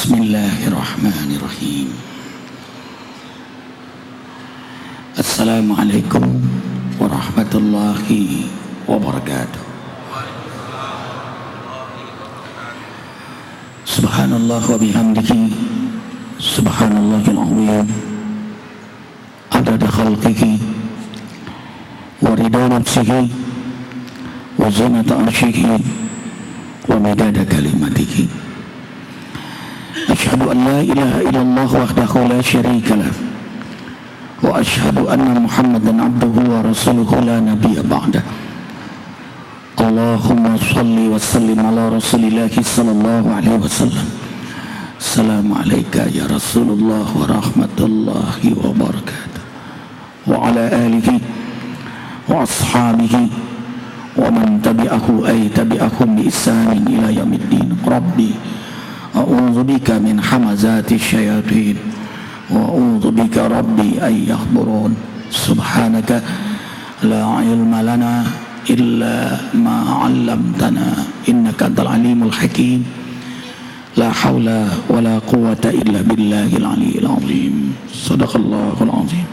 Bismillahirrahmanirrahim. Assalamualaikum warahmatullahi wabarakatuh. Subhanallah wa bihamdihi, subhanallahil azim, adada khalqihi wa ridha nafsihi wa zinata arshihi wa midada kalimatihi. Asyhadu an la ilaha illallah wahdahu la syarika lah wa asyhadu anna Muhammadan abduhu wa rasuluhu la nabiyya ba'dah. Allahumma salli wa sallim ala rasulillahi sallallahu alaihi wasallam. Assalamu alayka ya Rasulullah wa rahmatullahi wa barakatuh. Wa ala alihi wa ashabihi wa man tabi'ahu ay tabi'ahum bi ihsanin ila yaumiddin. Rabbi a'udzu bika min hamazati syayatin wa a'udzu bika rabbi ay yahdurun. Subhanaka la ilma lana illa ma 'allamtana innaka antal alimul hakim. La haula wala quwwata illa billahil aliyyil azim. Shadaqallahul azim.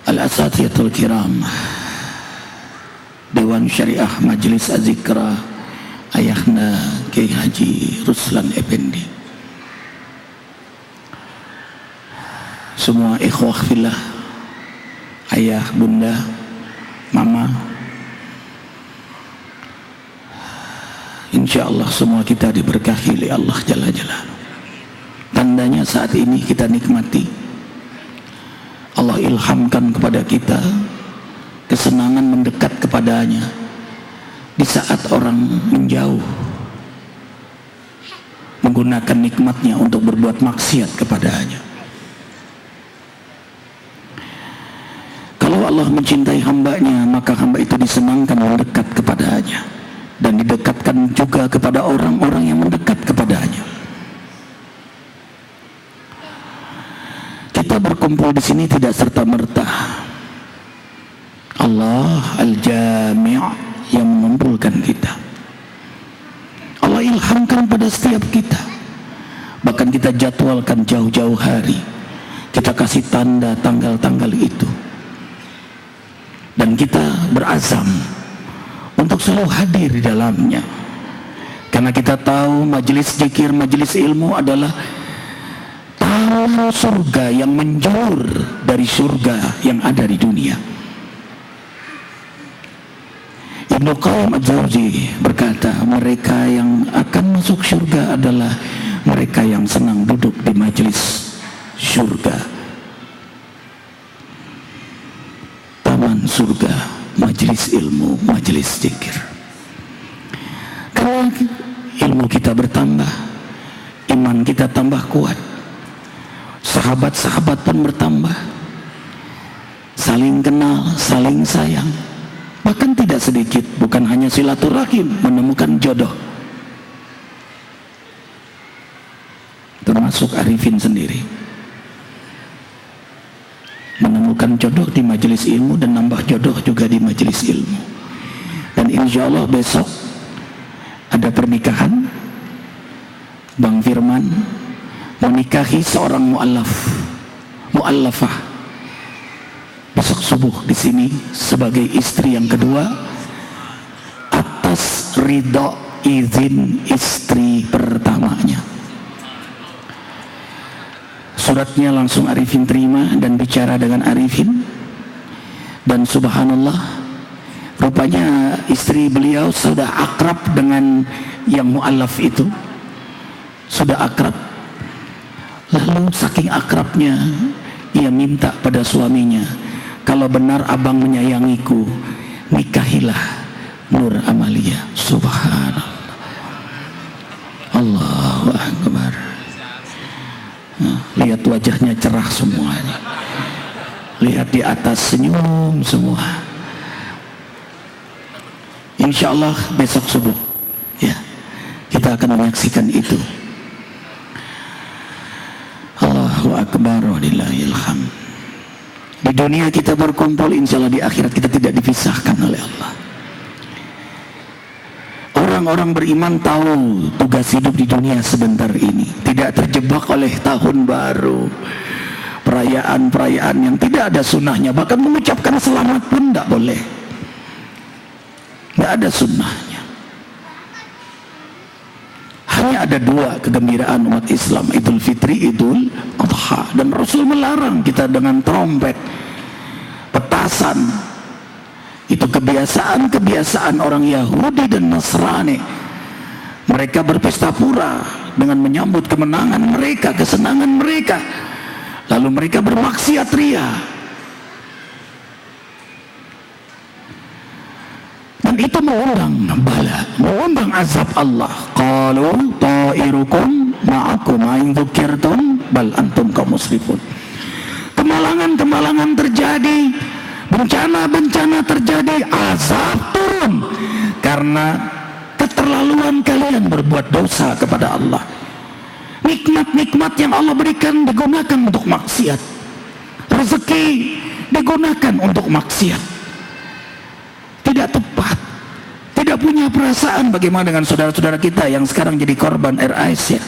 Al-asatiyatul kiram, Dewan Syariah Majelis Az-Zikra Ayahna Kiai Haji Ruslan Effendi, semua ikhwah fillah, ayah, bunda, mama, insyaallah semua kita diberkahi oleh Allah Jalla Jalaluhu. Tandanya saat ini kita nikmati, Allah ilhamkan kepada kita kesenangan mendekat kepadanya di saat orang menjauh, menggunakan nikmatnya untuk berbuat maksiat kepadanya. Kalau Allah mencintai hambanya, maka hamba itu disenangkan mendekat kepadanya dan didekatkan juga kepada orang-orang yang mendekat kepadanya. Kita berkumpul di sini tidak serta-merta. Allah Al-Jami' yang mengumpulkan kita. Allah ilhamkan pada setiap kita. Bahkan kita jadwalkan jauh-jauh hari. Kita kasih tanda tanggal-tanggal itu. Dan kita berazam untuk selalu hadir di dalamnya. Karena kita tahu majelis zikir, majelis ilmu adalah taman surga yang menjulur dari surga yang ada di dunia. Ibnu Qayyim Az-Jauzi berkata, mereka yang akan masuk surga adalah mereka yang senang duduk di majelis surga. Taman surga, majelis ilmu, majelis zikir. Kalau ilmu kita bertambah, iman kita tambah kuat, sahabat-sahabat pun bertambah, saling kenal, saling sayang. Bahkan tidak sedikit, bukan hanya silaturahim, menemukan jodoh, termasuk arifin sendiri, menemukan jodoh di majelis ilmu dan nambah jodoh juga di majelis ilmu. Dan insya Allah besok ada pernikahan. Bang Firman menikahi seorang mu'allafah besok subuh di sini sebagai istri yang kedua atas ridho izin istri pertamanya. Suratnya langsung Arifin terima dan bicara dengan Arifin, dan subhanallah, rupanya istri beliau sudah akrab dengan yang mu'allaf itu, sudah akrab. Lalu saking akrabnya, ia minta pada suaminya, kalau benar abang menyayangiku, nikahilah Nur Amalia. Subhanallah, Allahu Akbar. Lihat wajahnya cerah semuanya, lihat di atas senyum semua. Insya Allah besok subuh ya, kita akan menyaksikan itu. Allahu Akbar walillahil hamd. Di dunia kita berkumpul, insya Allah di akhirat kita tidak dipisahkan oleh Allah. orang-orang beriman tahu tugas hidup di dunia sebentar ini, tidak terjebak oleh tahun baru, perayaan-perayaan yang tidak ada sunnahnya, bahkan mengucapkan selamat pun tidak boleh, tidak ada sunnahnya. Hanya ada dua kegembiraan umat Islam, Idul Fitri, Idul Adha, dan Rasul melarang kita dengan trompet, petasan. Itu kebiasaan-kebiasaan orang Yahudi dan Nasrani. Mereka berpesta pura dengan menyambut kemenangan mereka, kesenangan mereka, lalu mereka bermaksiat ria. Dan itu mengundang bala, mengundang azab Allah. Qalu ta'irukum ma'akum in dzukirtum bal antum kaum musrifun. Kemalangan-kemalangan terjadi, bencana-bencana terjadi, azab turun karena keterlaluan kalian berbuat dosa kepada Allah. Nikmat-nikmat yang Allah berikan digunakan untuk maksiat, rezeki digunakan untuk maksiat. Tidak tepat, tidak punya perasaan. Bagaimana dengan saudara-saudara kita yang sekarang jadi korban Air Asia?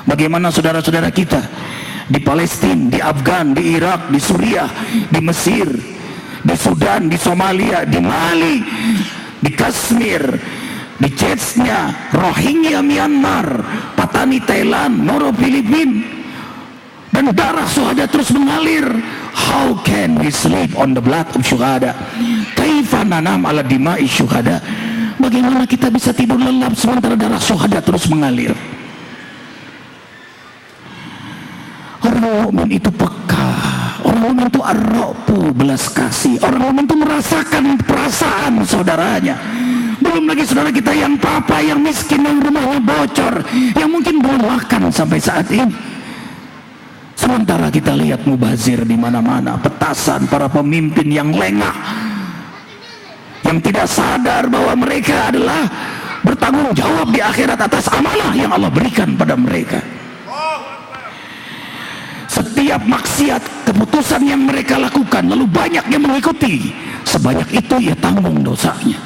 Bagaimana saudara-saudara kita di Palestina, di Afgan, di Irak, di Suriah, di Mesir, di Sudan, di Somalia, di Mali, di Kashmir, di Chechnya, Rohingya Myanmar, Patani Thailand, Moro Filipina, dan darah syuhada terus mengalir. How can we sleep on the blood of syuhada? Kaifa nanam ala dima'i syuhada? Bagaimana kita bisa tidur lelap sementara darah syuhada terus mengalir? Orang mukmin itu peka, orang mukmin itu ar-ra'fu, belas kasih. Orang mukmin itu merasakan perasaan saudaranya. Belum lagi saudara kita yang papa, yang miskin, yang rumahnya bocor, yang mungkin belum makan sampai saat ini. Sementara kita lihat mubazir di mana-mana, petasan, para pemimpin yang lengah, yang tidak sadar bahwa mereka adalah bertanggung jawab di akhirat atas amanah yang Allah berikan pada mereka. Setiap maksiat, keputusan yang mereka lakukan, lalu banyak yang mengikuti, sebanyak itu ia tanggung dosanya.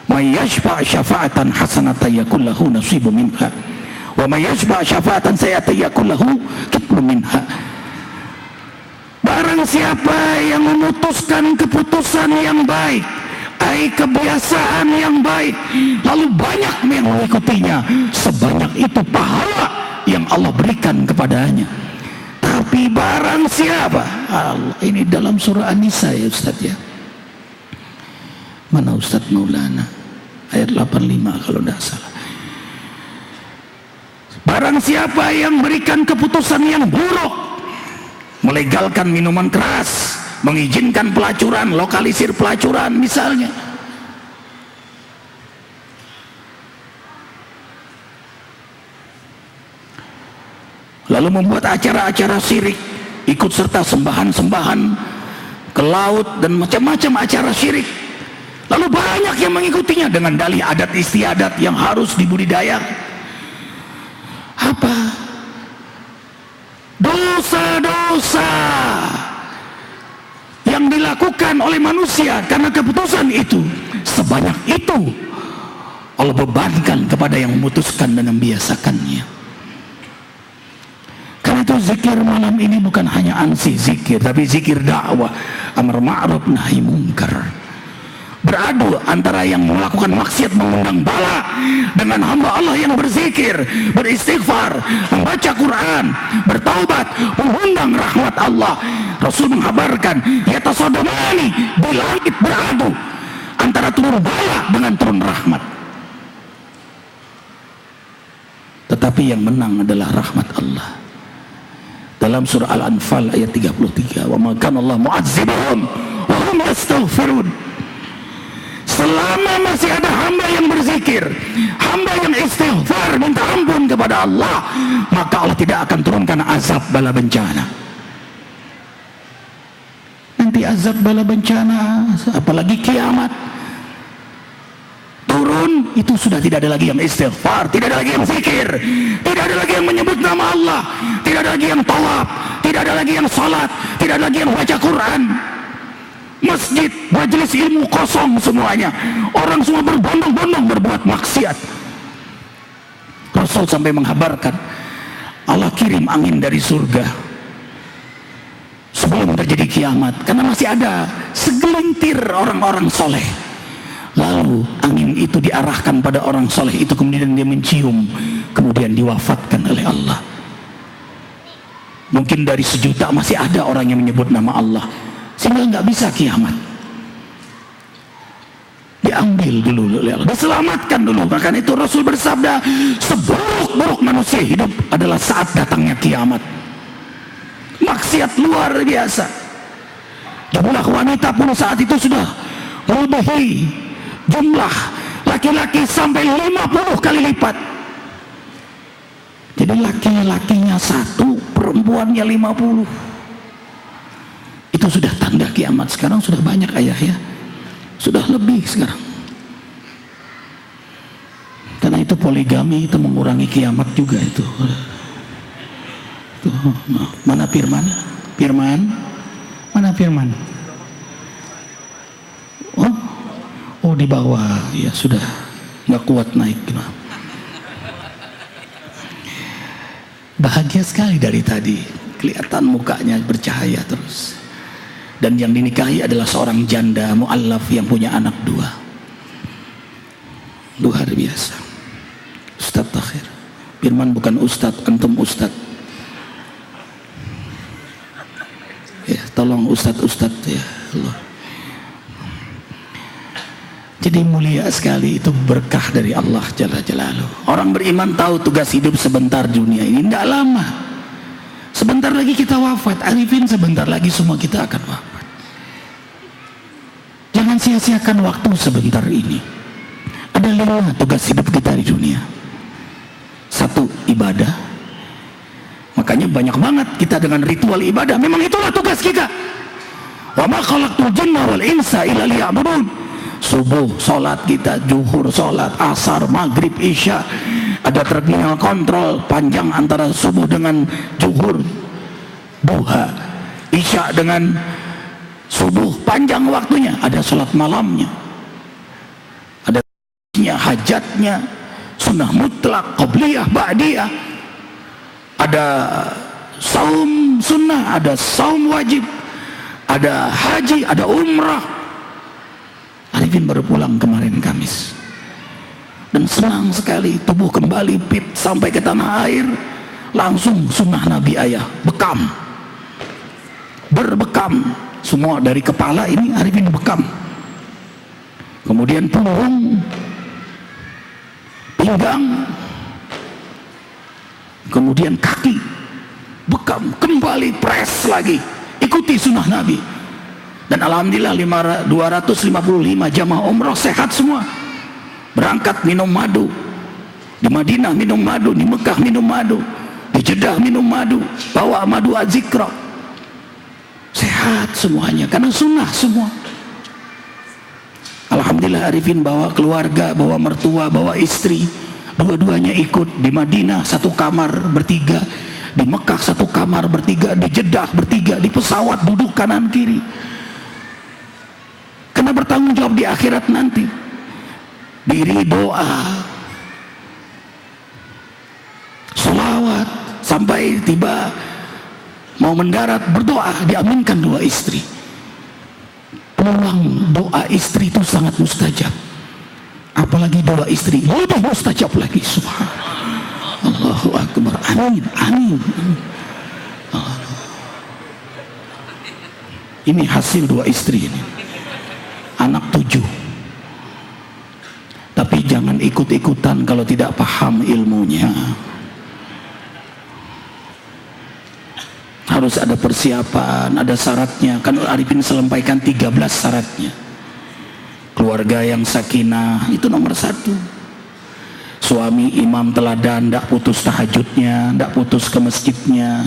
May yashfa' syafa'atan hasanatan yakul lahu nasibun minha, wa may yashfa' syafa'atan sayyi'atan yakul lahu kiflun minha. Barang siapa yang memutuskan keputusan yang baik, kebiasaan yang baik, lalu banyak yang mengikutinya, sebanyak itu pahala yang Allah berikan kepadanya. Tapi barang siapa, Allah, ini dalam surah An-Nisa ya Ustaz ya, mana Ustaz Maulana, ayat 85 kalau tidak salah. Barang siapa yang berikan keputusan yang buruk, melegalkan minuman keras, mengizinkan pelacuran, lokalisir pelacuran misalnya, lalu membuat acara-acara syirik, ikut serta sembahan-sembahan ke laut dan macam-macam acara syirik, lalu banyak yang mengikutinya dengan dalih adat istiadat yang harus dibudidayakan. Apa? Dosa-dosa yang dilakukan oleh manusia karena keputusan itu, sebanyak itu Allah bebankan kepada yang memutuskan dan membiasakannya. Karena itu zikir malam ini bukan hanya ansi zikir, tapi zikir dakwah, amar ma'ruf nahi munkar. Beradu antara yang melakukan maksiat mengundang bala dengan hamba Allah yang berzikir, beristighfar, membaca Quran, bertaubat, mengundang rahmat Allah. Rasul mengabarkan, yatasodomani, di langit beradu antara turun bala dengan turun rahmat. Tetapi yang menang adalah rahmat Allah. Dalam surah Al-Anfal ayat 33, wa ma kana Allah mu'azzibahum wa hum yastaghfirun. Selama masih ada hamba yang berzikir, hamba yang istighfar, minta ampun kepada Allah, maka Allah tidak akan turunkan azab bala bencana. Nanti azab bala bencana, apalagi kiamat turun, itu sudah tidak ada lagi yang istighfar, tidak ada lagi yang zikir, tidak ada lagi yang menyebut nama Allah, tidak ada lagi yang tawaf, tidak ada lagi yang salat, tidak ada lagi yang baca Quran. Masjid, majelis ilmu kosong semuanya. Orang semua berbondong-bondong berbuat berbuat maksiat. Rasul sampai menghabarkan Allah kirim angin dari surga sebelum terjadi kiamat, karena masih ada segelintir orang-orang soleh. Lalu angin itu diarahkan pada orang soleh itu, kemudian dia mencium, kemudian diwafatkan oleh Allah. Mungkin dari 1 juta masih ada orang yang menyebut nama Allah, sehingga nggak bisa kiamat. Diambil dulu oleh Allah, diselamatkan dulu. Bahkan itu Rasul bersabda, seburuk-buruk manusia hidup adalah saat datangnya kiamat. Maksiat luar biasa. Jumlah wanita pun saat itu sudah melebihi jumlah laki-laki sampai 50 kali lipat. Jadi laki-lakinya 1, perempuannya 50. Itu sudah tanda kiamat. Sekarang sudah banyak ayah ya, sudah lebih sekarang. Karena itu poligami itu mengurangi kiamat juga itu. Mana firman? Mana firman? Oh di bawah ya, sudah nggak kuat naik. Bahagia sekali dari tadi, kelihatan mukanya bercahaya terus. Dan yang dinikahi adalah seorang janda mu'allaf yang punya anak 2. Luar biasa. Ustadz Takhir, firman bukan Ustadz, antum Ustadz ya, tolong Ustadz ya Allah. Jadi mulia sekali, itu berkah dari Allah Jalla Jalaluhu. Orang beriman tahu tugas hidup sebentar dunia ini, tidak lama. Sebentar lagi kita wafat. Arifin, sebentar lagi semua kita akan wafat. Jangan sia-siakan waktu sebentar ini. Ada 5 tugas hidup kita di dunia. 1, ibadah. Makanya banyak banget kita dengan ritual ibadah. Memang itulah tugas kita. Wa ma khalaqtul jinna wal insa illa liya'budun. Subuh sholat kita, zuhur sholat, asar, maghrib, isya. Ada terminal kontrol panjang antara subuh dengan zuhur, duha, isya dengan subuh, panjang waktunya. Ada sholat malamnya, ada hajatnya, sunnah mutlak, qabliyah, ba'diyah. Ada saum sunnah, ada saum wajib, ada haji, ada umrah. Arifin baru pulang kemarin Kamis dan senang sekali, tubuh kembali fit sampai ke tanah air. Langsung sunnah Nabi ayah, bekam, berbekam semua dari kepala ini. Arifin bekam, kemudian punggung, pinggang, kemudian kaki, bekam kembali, press lagi, ikuti sunnah Nabi. Dan alhamdulillah 255 jamaah umroh sehat semua. Berangkat minum madu, di Madinah minum madu, di Mekah minum madu, di Jeddah minum madu, bawa madu azikra. Sehat semuanya karena sunnah semua. Alhamdulillah Arifin bawa keluarga, bawa mertua, bawa istri, dua-duanya ikut. Di Madinah 1 kamar bertiga, di Mekah 1 kamar bertiga, di Jeddah bertiga, di pesawat duduk kanan kiri. Karena bertanggung jawab di akhirat nanti. Diri doa, sholawat, sampai tiba mau mendarat berdoa, diaminkan 2 istri. Peluang doa istri itu sangat mustajab. Apalagi 2 istri lebih mustajab lagi. Subhanallah, Allahu Akbar, amin, amin. Ini hasil 2 istri ini. Anak 7. Tapi jangan ikut-ikutan kalau tidak paham ilmunya. Harus ada persiapan, ada syaratnya. Kan Arifin sampaikan 13 syaratnya. Keluarga yang sakinah itu nomor 1. Suami imam teladan, tidak putus tahajudnya, tidak putus ke masjidnya.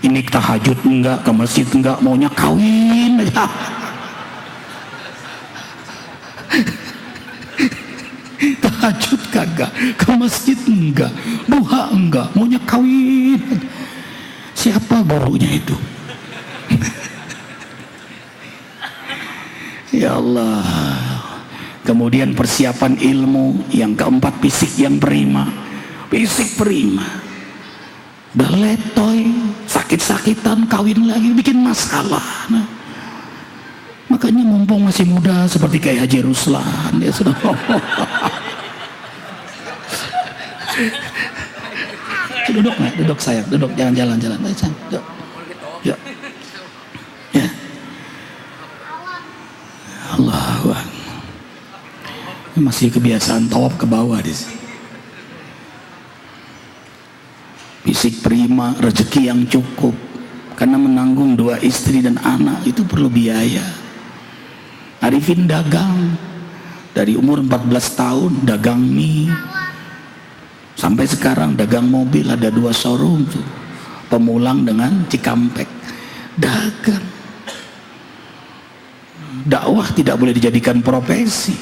Ini tahajud enggak, ke masjid enggak, maunya kawin aja. Tahajud kagak, ke masjid enggak, duha enggak, maunya kawin. Siapa gurunya itu? Ya Allah, kemudian persiapan ilmu, yang keempat fisik yang prima. Fisik prima, udah letoy, sakit-sakitan, kawin lagi, bikin masalah. Nah, makanya mumpung masih muda seperti kayak Haji Ruslan, dia sudah duduk nggak? Duduk sayang, duduk, jangan jalan-jalan. Duduk. Ya. Ya. Allahu Akbar. Masih kebiasaan tawaf ke bawah di sini. Fisik prima, rezeki yang cukup, karena menanggung 2 istri dan anak itu perlu biaya. Arifin dagang dari umur 14 tahun, dagang mie, sampai sekarang dagang mobil, ada 2 showroom tuh, Pemulang dengan Cikampek. Dagang. Dakwah tidak boleh dijadikan profesi,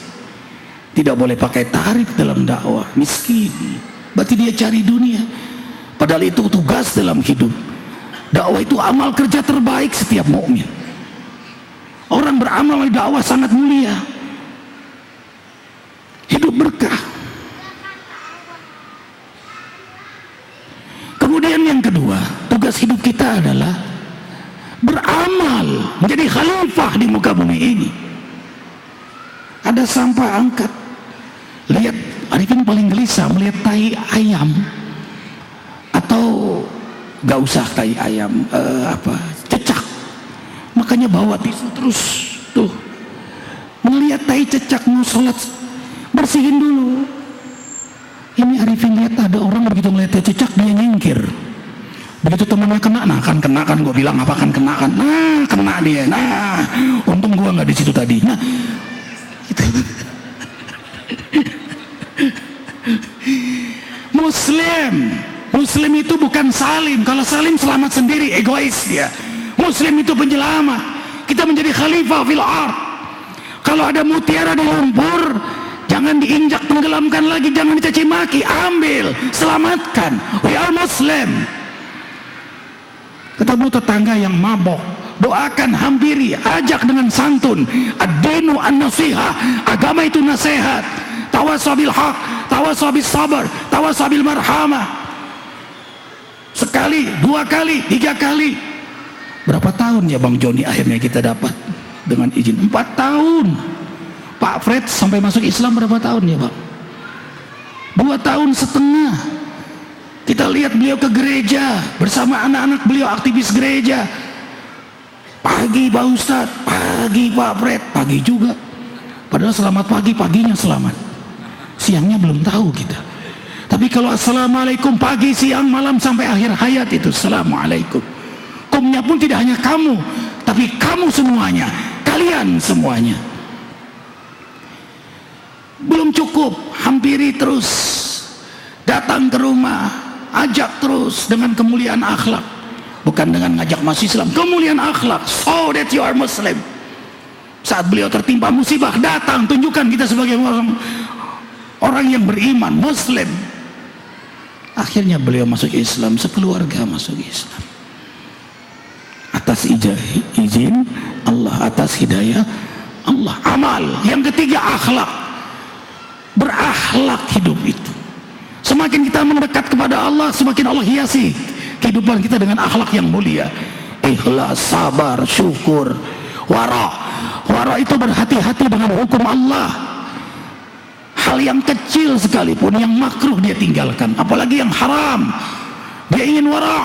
tidak boleh pakai tarif dalam dakwah. Miskin, berarti dia cari dunia, padahal itu tugas dalam hidup. Dakwah itu amal kerja terbaik setiap mukmin. Orang beramal di dakwah sangat mulia, hidup berkah. Kemudian yang kedua, tugas hidup kita adalah beramal, menjadi khalifah di muka bumi ini. Ada sampah, angkat. Lihat, Arifin paling gelisah melihat tai ayam, atau gak usah tai ayam, cecak. Makanya bawa tisu terus tuh, melihat tai cecak mau sholat, bersihin dulu. Ini Arifin lihat ada orang begitu melihat tai cecak dia nyingkir. Begitu temannya kena, nah kan kena kan, gue bilang apa kan kena kan, nah kena dia, nah untung gue nggak di situ tadi. Nah gitu. Muslim itu bukan salim. Kalau salim selamat sendiri, egois dia. Muslim itu penyelamat. Kita menjadi khalifah fil ard. Kalau ada mutiara di lumpur, jangan diinjak, tenggelamkan lagi, jangan dicaci maki, ambil, selamatkan. We are Muslim. Ketemu tetangga yang mabok, doakan, hampiri, ajak dengan santun. Ad-dinu an-nasihah, agama itu nasihat. Tawasabil haq, tawasabil sabar, tawasabil marhamah. Sekali, 2 kali, 3 kali. Berapa tahun ya Bang Joni akhirnya kita dapat dengan izin? 4 tahun. Pak Fred sampai masuk Islam berapa tahun ya Bang? 2 tahun setengah. Kita lihat beliau ke gereja bersama anak-anak beliau, aktivis gereja. Pagi Pak Ustadz, pagi Pak Fred, pagi juga. Padahal selamat pagi, paginya selamat, siangnya belum tahu kita. Tapi kalau assalamualaikum pagi, siang, malam sampai akhir hayat itu assalamualaikum. Kumnya pun tidak hanya kamu, tapi kamu semuanya, kalian semuanya. Belum cukup, hampiri terus, datang ke rumah, ajak terus dengan kemuliaan akhlak, bukan dengan ngajak masuk Islam, kemuliaan akhlak, so that you are Muslim. Saat beliau tertimpa musibah, datang, tunjukkan kita sebagai orang yang beriman, Muslim. Akhirnya beliau masuk Islam, sekeluarga masuk Islam atas izin Allah, atas hidayah Allah. Amal yang ketiga, akhlak. Berakhlak hidup itu. Semakin kita mendekat kepada Allah, semakin Allah hiasi kehidupan kita dengan akhlak yang mulia. Ikhlas, sabar, syukur, wara. Wara itu berhati-hati dengan hukum Allah. Hal yang kecil sekalipun, yang makruh dia tinggalkan, apalagi yang haram dia ingin wara.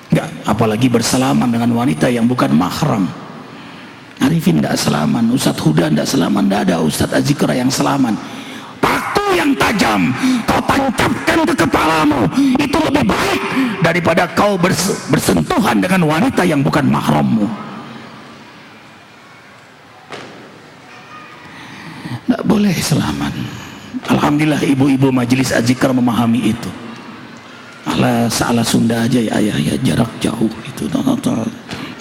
Enggak, apalagi bersalaman dengan wanita yang bukan mahram. Arifin tidak selaman, Ustadz Huda tidak selaman, tidak ada Ustadz Azikra yang selaman. Paku yang tajam kau tancapkan ke kepalamu itu lebih baik daripada kau bersentuhan dengan wanita yang bukan mahrammu. Tidak boleh selaman. Alhamdulillah ibu-ibu majelis Azikra memahami itu. Ala Sunda aja ya ayah ya, jarak jauh itu,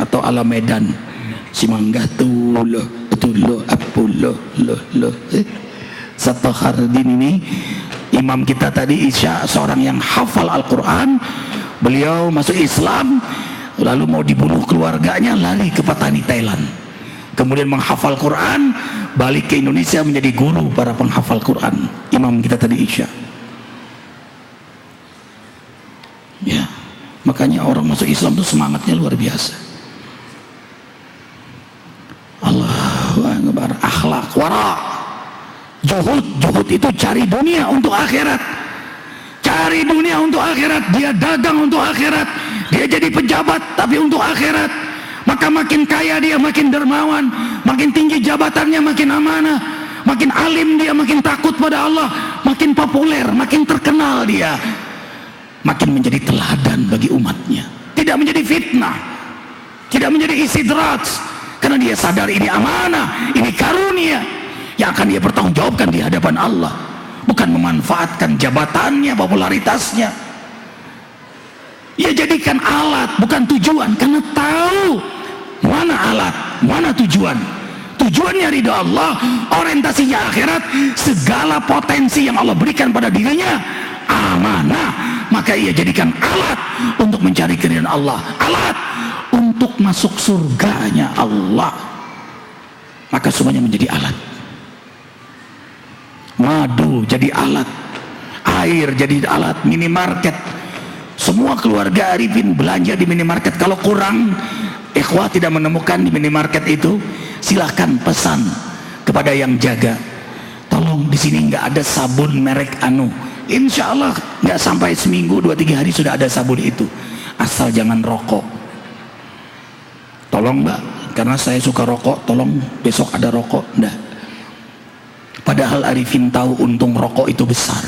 atau ala Medan Simanggatuloh betuloh apuloh loh Satu Khardin ini imam kita tadi Isya, seorang yang hafal Al-Quran. Beliau masuk Islam, lalu mau dibunuh keluarganya, lari ke Patani Thailand. kemudian menghafal Quran, balik ke Indonesia menjadi guru para penghafal Quran. Imam kita tadi Isya. Ya, makanya orang masuk Islam itu semangatnya luar biasa. Allahu Akbar, akhlak, wara, juhud itu cari dunia untuk akhirat. Cari dunia untuk akhirat, dia dagang untuk akhirat, dia jadi pejabat tapi untuk akhirat. Maka makin kaya dia, makin dermawan, makin tinggi jabatannya, makin amanah, makin alim dia, makin takut pada Allah, makin populer, makin terkenal dia, makin menjadi teladan bagi umatnya. Tidak menjadi fitnah, tidak menjadi istidraj, karena dia sadar ini amanah, ini karunia yang akan dia pertanggungjawabkan di hadapan Allah. Bukan memanfaatkan jabatannya, popularitasnya. Ia jadikan alat, bukan tujuan, karena tahu mana alat, mana tujuan. Tujuannya ridha Allah, orientasinya akhirat. Segala potensi yang Allah berikan pada dirinya amanah, maka ia jadikan alat untuk mencari keridhaan Allah, alat untuk masuk surganya Allah. Maka semuanya menjadi alat. Madu jadi alat, air jadi alat, minimarket. Semua keluarga Arifin belanja di minimarket. Kalau kurang, ikhwah tidak menemukan di minimarket itu, silahkan pesan kepada yang jaga, tolong di sini nggak ada sabun merek anu. Insya Allah nggak sampai seminggu 2-3 hari sudah ada sabun itu, asal jangan rokok. Tolong mbak, karena saya suka rokok, tolong besok ada rokok. Nggak. Padahal Arifin tahu untung rokok itu besar.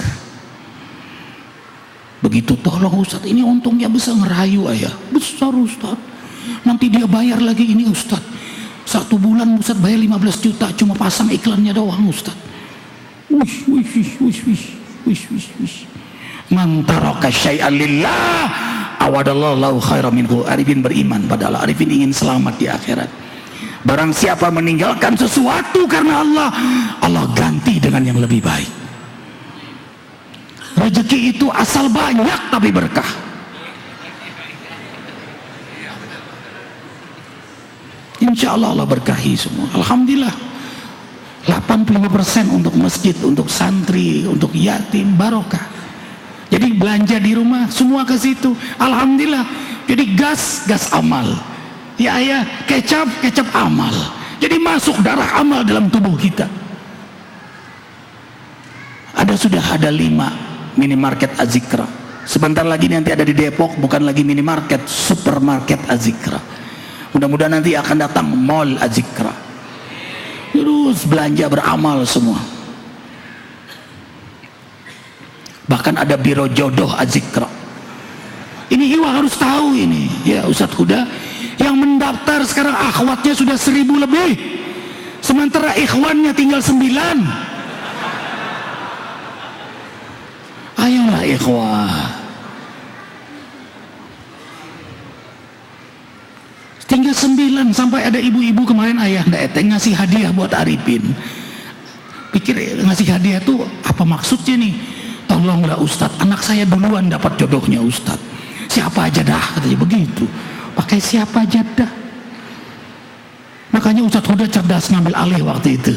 Begitu, tolong Ustadz, ini untungnya besar. Ngerayu ayah, besar Ustadz, nanti dia bayar lagi. Ini Ustadz, 1 bulan Ustadz bayar 15 juta cuma pasang iklannya doang Ustadz. Man taraka syai'an lillah awadallahu khairan minhu. Arifin beriman pada Allah, Arifin ingin selamat di akhirat. Barang siapa meninggalkan sesuatu karena Allah, Allah ganti dengan yang lebih baik. Rezeki itu asal banyak tapi berkah. Insya Allah Allah berkahi semua. Alhamdulillah 85% untuk masjid, untuk santri, untuk yatim, barokah. Jadi belanja di rumah semua ke situ. Alhamdulillah. Jadi gas amal. Ya ayah, kecap amal. Jadi masuk darah amal dalam tubuh kita. Sudah ada 5 minimarket Azikra. Sebentar lagi nanti ada di Depok, bukan lagi minimarket, supermarket Azikra. Mudah-mudahan nanti akan datang mall Azikra. Terus belanja beramal semua. Bahkan ada biro jodoh Azikra. Ini Iwa harus tahu ini, ya Ustadz Huda. Yang mendaftar sekarang akhwatnya sudah 1000 lebih, sementara ikhwannya tinggal 9. Ayolah ikhwah, tinggal 9. Sampai ada ibu-ibu kemarin, ayah ndak ngasih hadiah buat Arifin. Pikir ngasih hadiah tuh apa maksudnya nih? Tolonglah Ustadz, anak saya duluan dapat jodohnya Ustadz. Siapa aja dah, katanya begitu. Pakai siapa aja dah. Makanya Ustadz Huda cerdas ngambil alih waktu itu.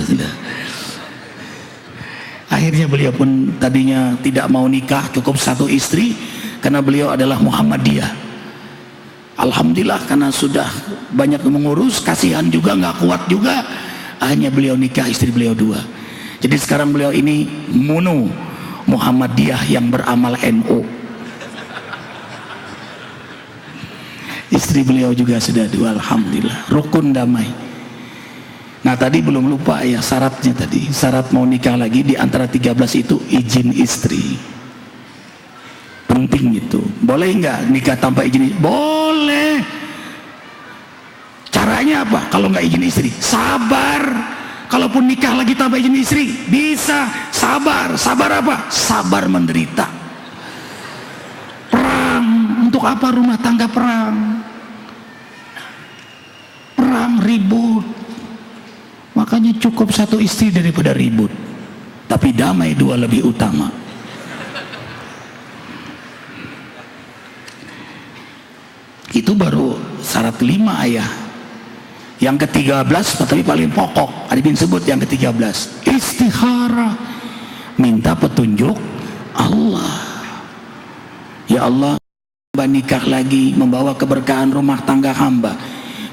Akhirnya beliau pun tadinya tidak mau nikah, cukup 1 istri, karena beliau adalah Muhammadiyah. Alhamdulillah, karena sudah banyak mengurus, kasihan juga, nggak kuat juga, akhirnya beliau nikah, istri beliau 2. Jadi sekarang beliau ini Munu Muhammadiyah yang beramal NU. Istri beliau juga sudah 2, alhamdulillah, rukun damai. Nah tadi belum lupa ya syaratnya tadi, syarat mau nikah lagi di antara 13 itu izin istri. Penting itu. Boleh nggak nikah tanpa izin istri? Boleh. Caranya apa? Kalau nggak izin istri, sabar. Kalaupun nikah lagi tanpa izin istri, bisa sabar. Sabar apa? Sabar menderita. Perang, untuk apa rumah tangga perang? Perang, ribut. Makanya cukup 1 istri daripada ribut, tapi damai 2 lebih utama. Itu baru syarat 5 ayah. Yang ke-13 tapi paling pokok, Arifin sebut yang ke-13, istikharah, minta petunjuk Allah. Ya Allah, hamba nikah lagi, membawa keberkahan rumah tangga hamba,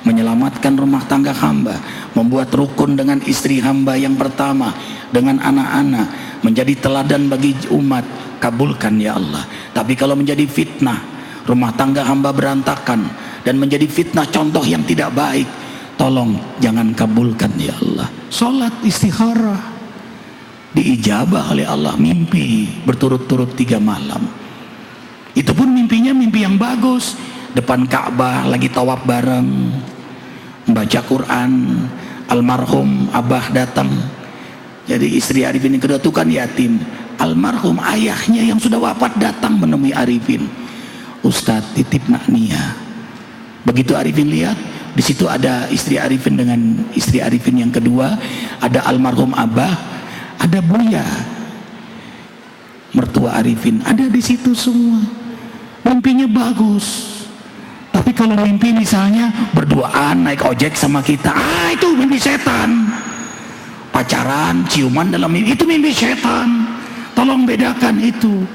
menyelamatkan rumah tangga hamba, membuat rukun dengan istri hamba yang pertama, dengan anak-anak, menjadi teladan bagi umat. Kabulkan ya Allah. Tapi kalau menjadi fitnah, rumah tangga hamba berantakan dan menjadi fitnah contoh yang tidak baik, tolong jangan kabulkan ya Allah. Sholat istikharah diijabah oleh Allah, mimpi berturut-turut 3 malam. Itu pun mimpinya mimpi yang bagus, depan Ka'bah lagi tawaf bareng, membaca Quran, almarhum abah datang. Jadi istri Arifin yang kedua itu kan yatim, almarhum ayahnya yang sudah wafat datang menemui Arifin. Ustadz titip nak Nia. Begitu Arifin lihat, di situ ada istri Arifin dengan istri Arifin yang kedua, ada almarhum abah, ada Buya mertua Arifin, ada di situ semua. Mimpinya bagus. Tapi kalau mimpi misalnya berduaan naik ojek sama kita, itu mimpi setan. Pacaran, ciuman dalam mimpi, itu mimpi setan. Tolong bedakan itu.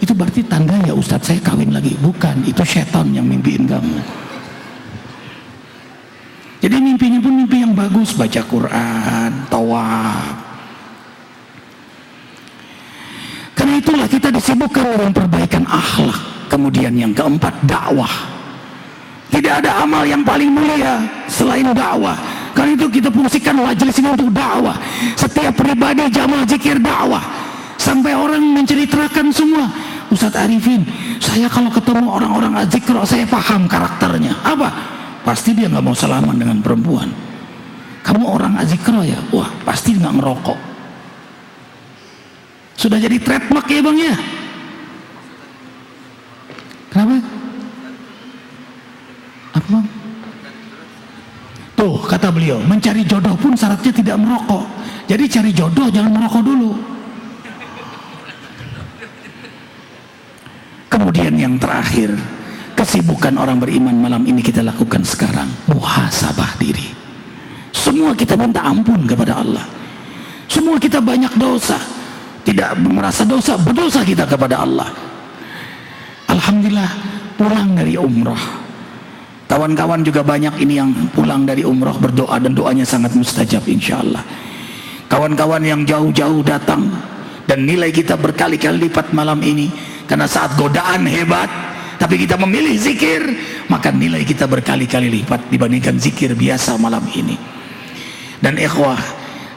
Itu berarti tanda ya Ustadz saya kawin lagi. Bukan, itu setan yang mimpiin kamu. Jadi mimpinya pun mimpi yang bagus, baca Quran, tawaf. Karena itulah kita disibukkan dengan perbaikan akhlak. Kemudian yang keempat, dakwah. Tidak ada amal yang paling mulia selain dakwah. Karena itu kita fungsikan majelis ini untuk dakwah. Setiap pribadi jamaah zikir dakwah. Sampai orang menceritakan semua, Ustadz Arifin, saya kalau ketemu orang-orang azikro saya paham karakternya. Apa? Pasti dia nggak mau salaman dengan perempuan. Kamu orang azikro ya? Wah, pasti nggak ngerokok. Sudah jadi trademark ya bang ya? Kenapa? Apa bang? Tuh kata beliau, mencari jodoh pun syaratnya tidak merokok. Jadi cari jodoh jangan merokok dulu. Kemudian yang terakhir, kesibukan orang beriman malam ini kita lakukan sekarang, muhasabah diri. Semua kita minta ampun kepada Allah. Semua kita banyak dosa, tidak merasa dosa, berdosa kita kepada Allah. Alhamdulillah pulang dari umrah. Kawan-kawan juga banyak ini yang pulang dari umrah berdoa dan doanya sangat mustajab insyaallah. Kawan-kawan yang jauh-jauh datang dan nilai kita berkali-kali lipat malam ini, karena saat godaan hebat tapi kita memilih zikir, maka nilai kita berkali-kali lipat dibandingkan zikir biasa malam ini. Dan ikhwah,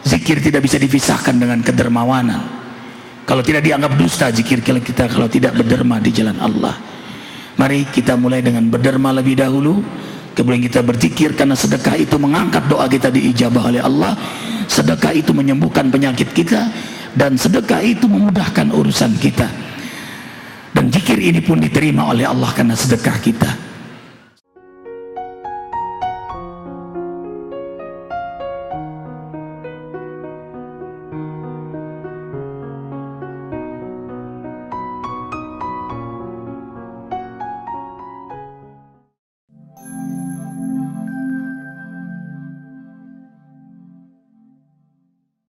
zikir tidak bisa dipisahkan dengan kedermawanan. Kalau tidak dianggap dusta zikir kita kalau tidak berderma di jalan Allah. Mari kita mulai dengan berderma lebih dahulu, kemudian kita berzikir, karena sedekah itu mengangkat doa kita diijabah oleh Allah. Sedekah itu menyembuhkan penyakit kita, dan sedekah itu memudahkan urusan kita. Dan zikir ini pun diterima oleh Allah karena sedekah kita.